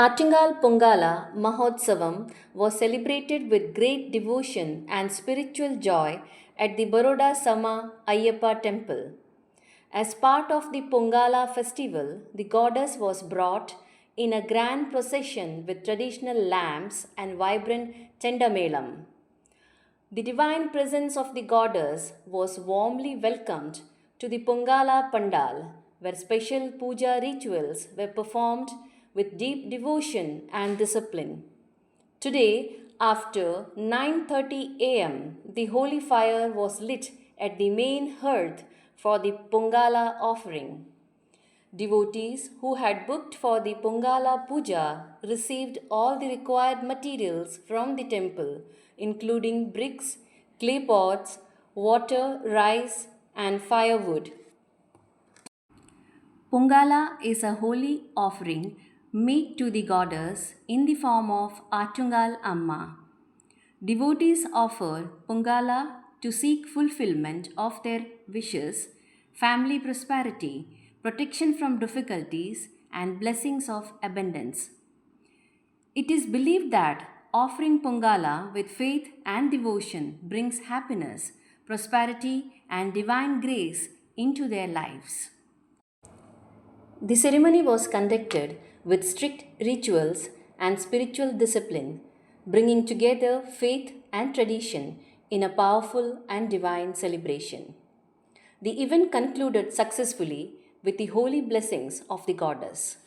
Attingal Pongala Mahotsavam was celebrated with great devotion and spiritual joy at the Baroda Sama Ayyappa temple. As part of the Pongala festival, the goddess was brought in a grand procession with traditional lamps and vibrant Chendamelam. The divine presence of the goddess was warmly welcomed to the Pongala Pandal, where special puja rituals were performed with deep devotion and discipline. Today, after 9:30 a.m., the holy fire was lit at the main hearth for the Pongala offering. Devotees who had booked for the Pongala Puja received all the required materials from the temple, including bricks, clay pots, water, rice, and firewood. Pongala is a holy offering made to the goddess in the form of Attungal Amma. Devotees offer Pongala to seek fulfillment of their wishes, family prosperity, protection from difficulties, and blessings of abundance. It is believed that offering Pongala with faith and devotion brings happiness, prosperity, and divine grace into their lives. The ceremony was conducted with strict rituals and spiritual discipline, bringing together faith and tradition in a powerful and divine celebration. The event concluded successfully with the holy blessings of the goddess.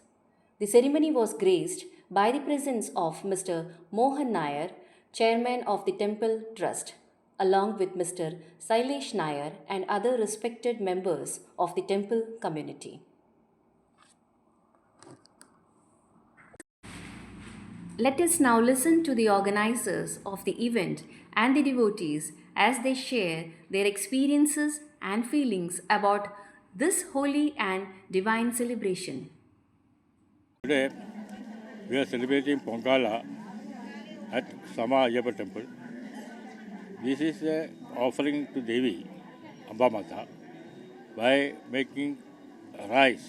The ceremony was graced by the presence of Mr. Mohan Nair, chairman of the Temple Trust, along with Mr. Sailesh Nair and other respected members of the temple community. Let us now listen to the organizers of the event and the devotees as they share their experiences and feelings about this holy and divine celebration. Today, we are celebrating Pongala at Sama Ayyappa temple. This is an offering to Devi, Amba Mata, by making rice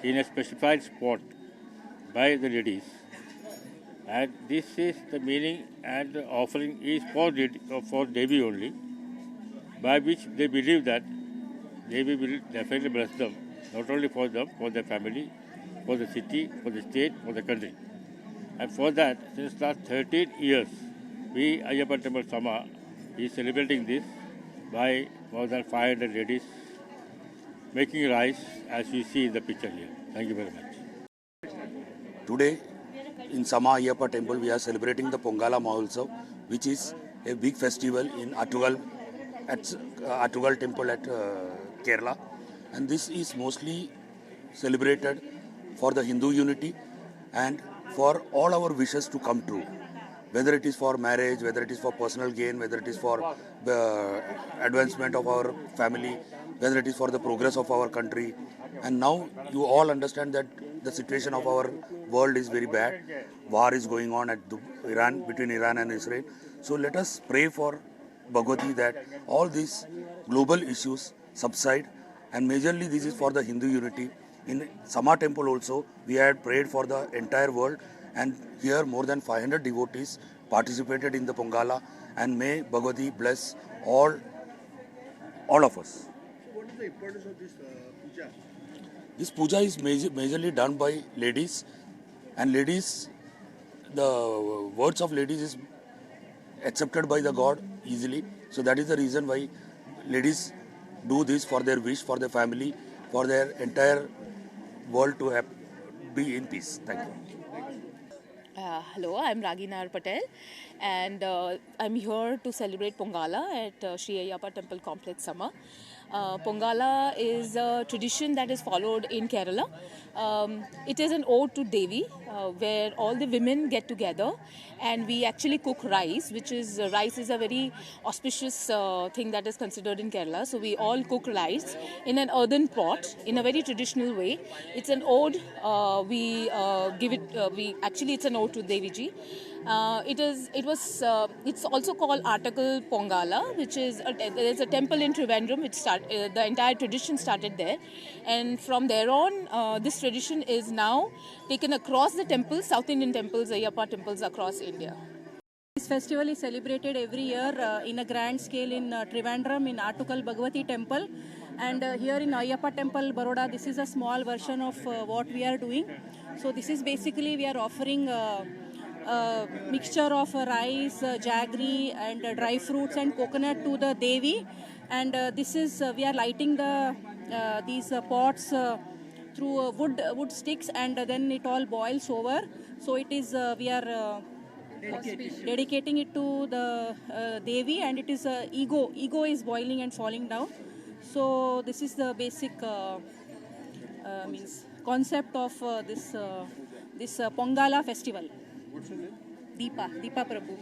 in a specified spot by the ladies. And this is the meaning, and the offering is for Devi only, by which they believe that Devi will definitely bless them, not only for them, for their family, for the city, for the state, for the country. And for that, since last 13 years, we, Ayyappa Temple Sama, is celebrating this by more than 500 ladies making rice, as you see in the picture here. Thank you very much. Today, in Sama Ayyappa temple, we are celebrating the Pongala Mahotsav, which is a big festival in Attugal temple at Kerala. And this is mostly celebrated for the Hindu unity and for all our wishes to come true. Whether it is for marriage, whether it is for personal gain, whether it is for the advancement of our family, whether it is for the progress of our country. And now you all understand that the situation of our world is very bad. War is going on between Iran and Israel. So let us pray for Bhagwati that all these global issues subside, and majorly this is for the Hindu unity. In Sama temple also, we had prayed for the entire world, and here more than 500 devotees participated in the Pongala, and may Bhagwati bless all of us. What is the importance of this puja? This puja is majorly done by ladies, and ladies, the words of ladies is accepted by the God easily. So that is the reason why ladies do this for their wish, for their family, for their entire world to be in peace. Thank you. Hello, I'm Raghinar Patel, and I'm here to celebrate Pongala at Sri Ayyappa Temple Complex, Sama. Pongala is a tradition that is followed in Kerala. It is an ode to Devi, where all the women get together and we actually cook rice, rice is a very auspicious thing that is considered in Kerala. So we all cook rice in an earthen pot in a very traditional way. It's an ode. It's an ode to Devi ji. It's also called Article Pongala, which is there's a temple in Trivandrum. The entire tradition started there, and from there on, this tradition is now taken across the temples, South Indian temples, Ayyappa temples across India. This festival is celebrated every year in a grand scale in Trivandrum in Atukal Bhagavati temple, and here in Ayyappa temple, Baroda, this is a small version of what we are doing. So this is basically we are offering a mixture of rice, jaggery and dry fruits and coconut to the Devi, and this is we are lighting these pots through wood sticks, and then it all boils over. So it is we are dedicating it to the Devi, and it is ego is boiling and falling down. So this is the basic means concept of this Pongala festival. Deepa Prabhu.